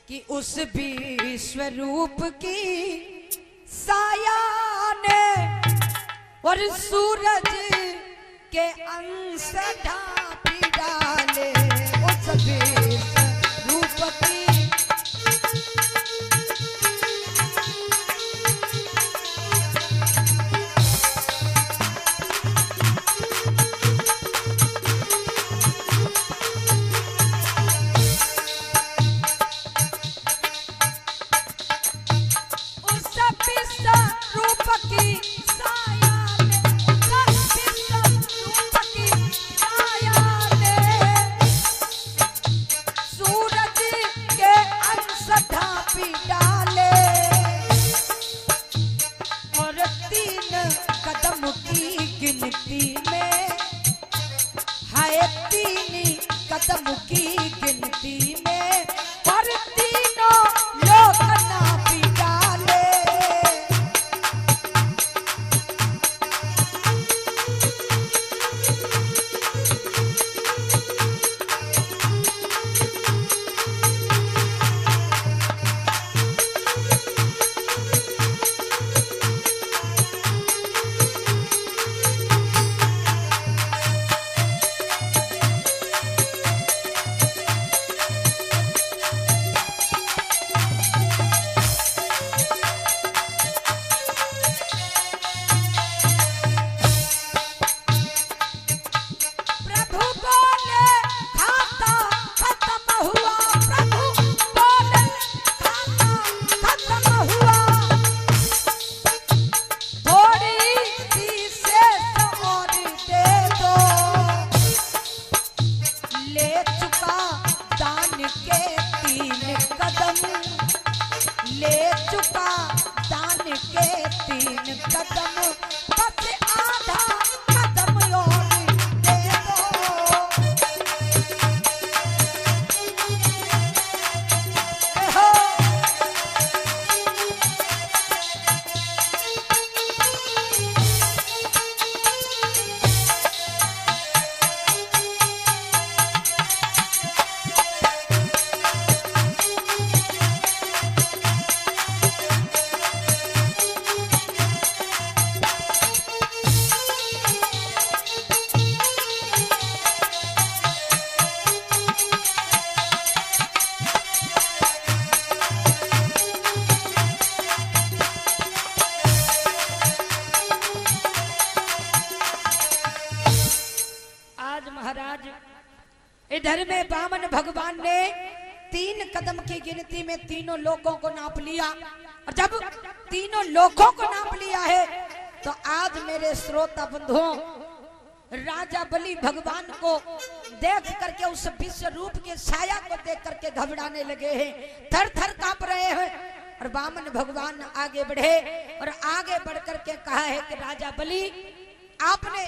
कि उस विश्व रूप की साया ने और सूरज के अंश ढांपी डाले उस विश्व रूप की कदम की गिनती में और तीनों लोग नापी डाले। ले चुका दान के 3 कदम बस आधा कदम और दे दो। इधर में वामन भगवान ने 3 कदम की गिनती में तीनों लोगों को नाप लिया और जब तीनों लोगों को नाप लिया है तो आज मेरे श्रोता बंधुओं राजा बलि भगवान को देख करके उस विश्व रूप के छाया को देख करके घबराने लगे हैं, थर थर कांप रहे हैं। और वामन भगवान आगे बढ़े और आगे बढ़ करके कहा है कि राजा बलि आपने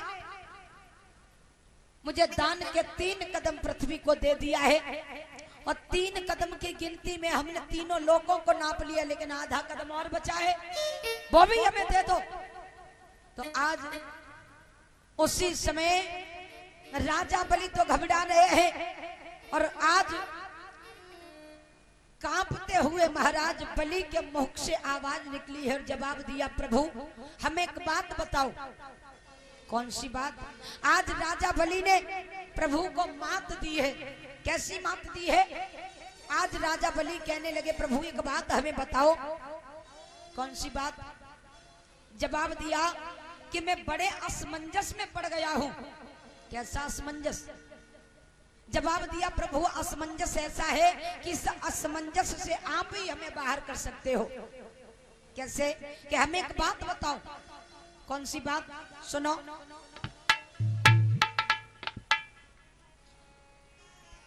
मुझे दान के 3 कदम पृथ्वी को दे दिया है और 3 कदम की गिनती में हमने तीनों लोगों को नाप लिया, लेकिन आधा कदम और बचा है, वो भी हमें दे दो। तो आज उसी समय राजा बलि तो घबरा रहे हैं और आज कांपते हुए महाराज बलि के मुख से आवाज निकली है और जवाब दिया, प्रभु हमें एक बात बताओ। कौन सी बात? आज राजा बलि ने प्रभु को मात दी है। कैसी मात दी है? आज राजा बलि कहने लगे, प्रभु एक बात हमें बताओ। कौन सी बात? जवाब दिया कि मैं बड़े असमंजस में पड़ गया हूं। कैसा असमंजस? जवाब दिया, प्रभु असमंजस ऐसा है कि इस असमंजस से आप ही हमें बाहर कर सकते हो। कैसे? कि हमें एक बात बताओ। कौन सी बात? सुनो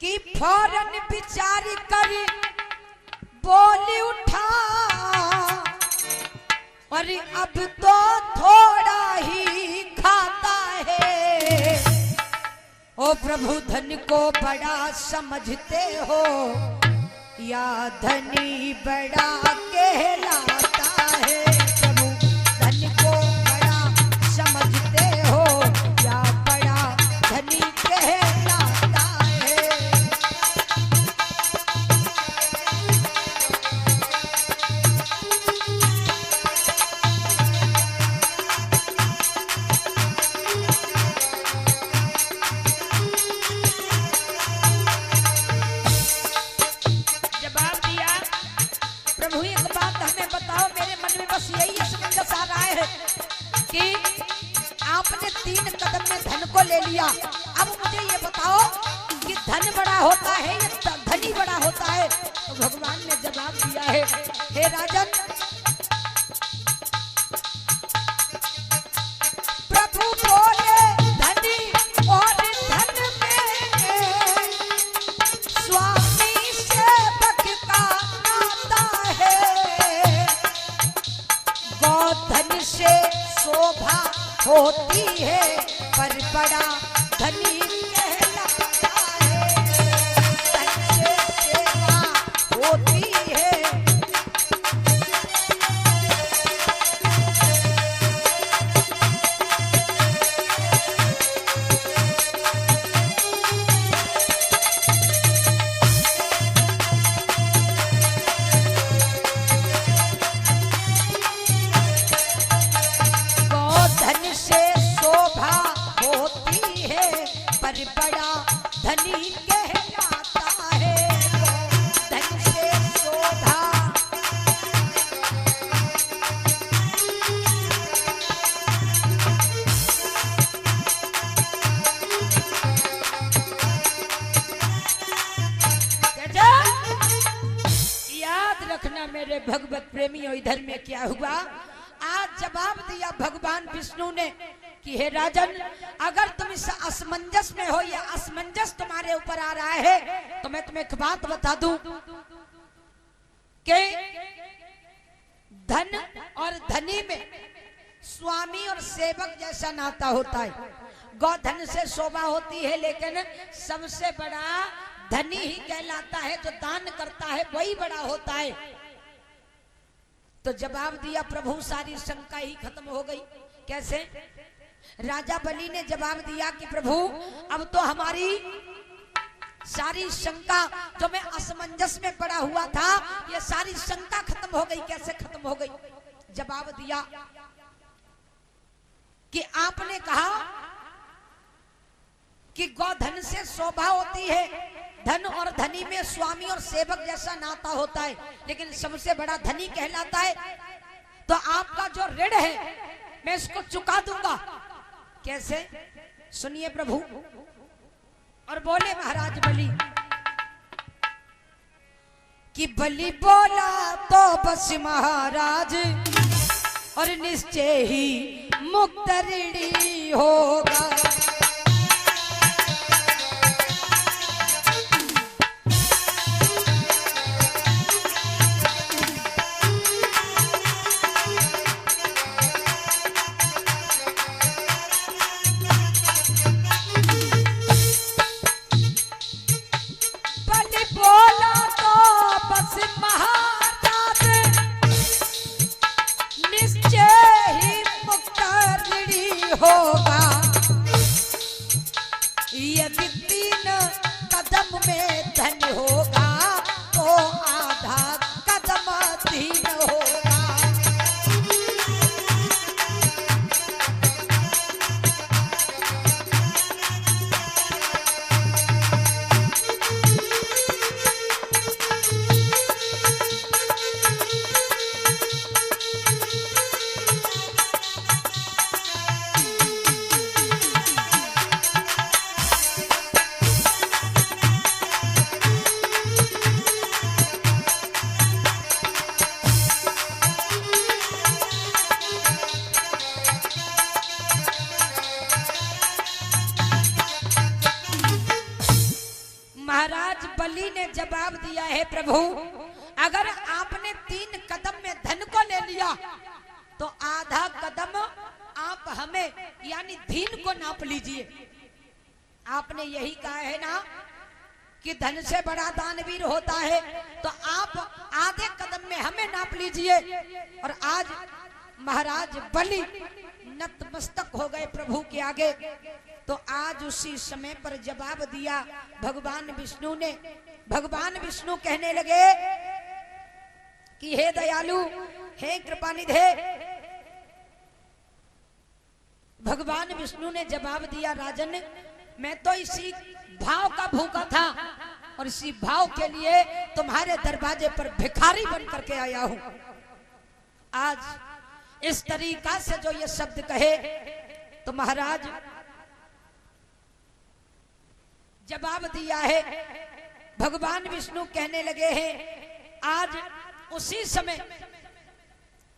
कि फौरन विचार कर बोली उठा और अब तो थोड़ा ही खाता है। ओ प्रभु धन को बड़ा समझते हो या धनी बड़ा कहलाता है। प्रभु धन को बड़ा समझते हो या बड़ा धनी कहलाता है। बस यही असमंजस आ रहा है कि आपने 3 कदम में धन को ले लिया। अब मुझे ये बताओ कि धन बड़ा होता है या धनी बड़ा होता है? तो भगवान ने जवाब दिया है, हे राजन, प्रभु बोले धनी और धन में स्वामी सेवक का नाता है। गोधन से शोभा होती है पर बड़ा धनी कहलाता है। धन से सेवा होती है। गोधन से शोभा होती है पर बड़ा धनी कहलाता है। धन से शोभा याद रखना मेरे भगवत प्रेमियों, इधर में क्या हुआ? आज जवाब दिया भगवान विष्णु ने कि हे राजन, अगर तुम इस असमंजस में हो, या असमंजस तुम्हारे ऊपर आ रहा है, तो मैं तुम्हें एक बात बता दूं कि धन और धनी में स्वामी और सेवक जैसा नाता होता है। गोधन से शोभा होती है, लेकिन सबसे बड़ा धनी ही कहलाता है। जो दान करता है वही बड़ा होता है। तो जवाब दिया प्रभु, सारी शंका ही खत्म हो गई। कैसे? राजा बलि ने जवाब दिया कि प्रभु, अब तो हमारी सारी शंका, जो मैं असमंजस में पड़ा हुआ था, ये सारी शंका खत्म हो गई। कैसे खत्म हो गई? जवाब दिया कि आपने कहा कि गोधन से शोभा होती है, धन और धनी में स्वामी और सेवक जैसा नाता होता है, लेकिन सबसे बड़ा धनी कहलाता है। तो आपका जो ऋण है मैं इसको चुका दूंगा। कैसे? सुनिए प्रभु। और बोले महाराज बलि कि बलि बोला तो बस महाराज, और निश्चय ही मुक्त ऋणी होगा। होगा यदि 3 कदम में धन होगा तो आधा कदम धीन होगा। महाराज बलि ने जवाब दिया है प्रभु, अगर आपने 3 कदम में धन को ले लिया तो आधा कदम आप हमें यानी धीन को नाप लीजिए। आपने यही कहा है ना कि धन से बड़ा दानवीर होता है, तो आप आधे कदम में हमें नाप लीजिए। और आज महाराज बलि नतमस्तक हो गए प्रभु के आगे। तो आज उसी समय पर जवाब दिया भगवान विष्णु ने। भगवान विष्णु कहने लगे कि हे दयालु, हे कृपानिधे। भगवान विष्णु ने जवाब दिया, राजन मैं तो इसी भाव का भूखा था और इसी भाव के लिए तुम्हारे दरवाजे पर भिखारी बन करके आया हूं। आज इस तरीका से जो ये शब्द कहे तो महाराज जवाब दिया है। भगवान विष्णु कहने लगे हैं आज उसी समय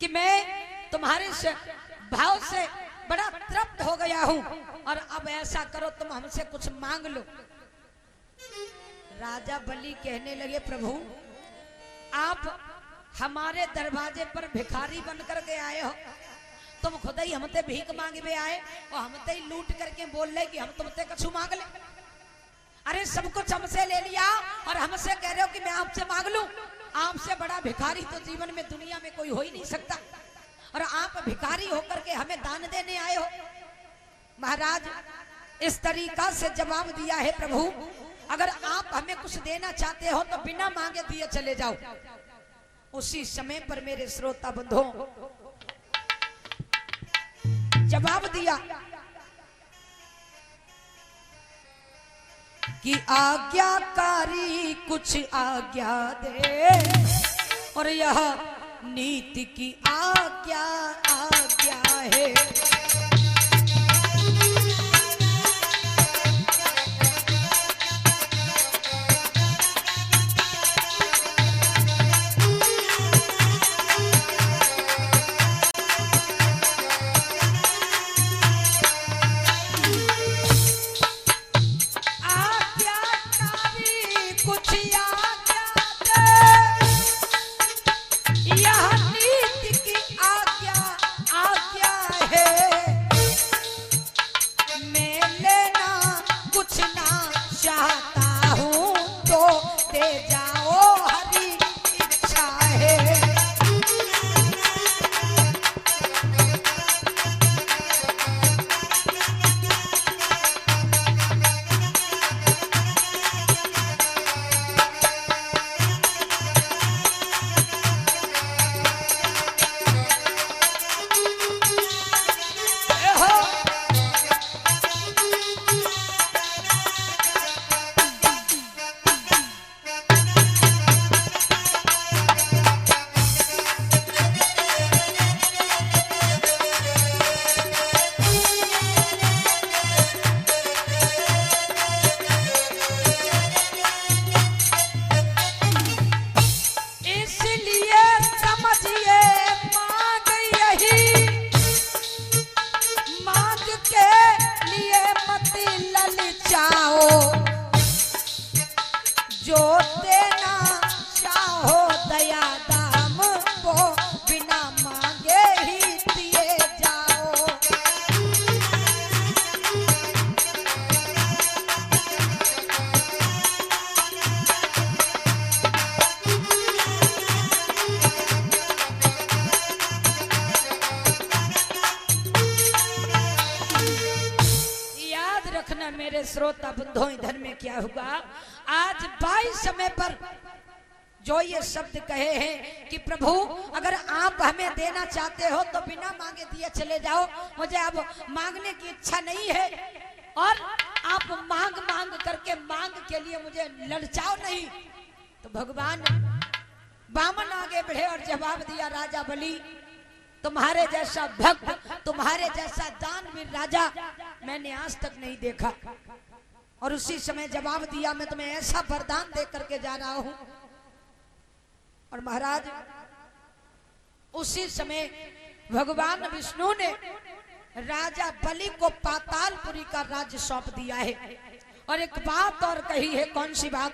कि मैं तुम्हारे भाव से बड़ा तृप्त हो गया हूं और अब ऐसा करो तुम हमसे कुछ मांग लो। राजा बलि कहने लगे प्रभु आप हमारे दरवाजे पर भिखारी बनकर के आए हो, तुम खुद ही हमसे भीख मांगे आए और हमसे ही लूट करके बोल रहे कि हम तुमसे कछु मांग ले। अरे सब कुछ हमसे ले लिया और हमसे कह रहे हो कि मैं आपसे मांग लूं। आपसे बड़ा भिखारी तो जीवन में दुनिया में कोई हो ही नहीं सकता और आप भिखारी होकर के हमें दान देने आए हो। महाराज इस तरीका से जवाब दिया है प्रभु अगर आप हमें कुछ देना चाहते हो तो बिना मांगे दिए चले जाओ। उसी समय पर मेरे श्रोता बंधुओं जवाब दिया कि आज्ञाकारी कुछ आज्ञा दे और यह नीति की आज्ञा आज्ञा है। मेरे श्रोता बुद्धों इधर में क्या हुआ आज 22 समय पर जो ये शब्द कहे हैं कि प्रभु अगर आप हमें देना चाहते हो तो बिना मांगे दिए चले जाओ, मुझे अब मांगने की इच्छा नहीं है और आप मांग मांग करके मांग के लिए मुझे ललचाओ नहीं। तो भगवान बामन आगे बढ़े और जवाब दिया राजा बलि तुम्हारे जैसा भक्त तुम्हारे जैसा दानवीर राजा मैंने आज तक नहीं देखा। और उसी समय जवाब दिया मैं तुम्हें ऐसा वरदान दे करके जा रहा हूं। और महाराज उसी समय भगवान विष्णु ने राजा बलि को पातालपुरी का राज्य सौंप दिया है। और एक बात और कही है, कौन सी बात?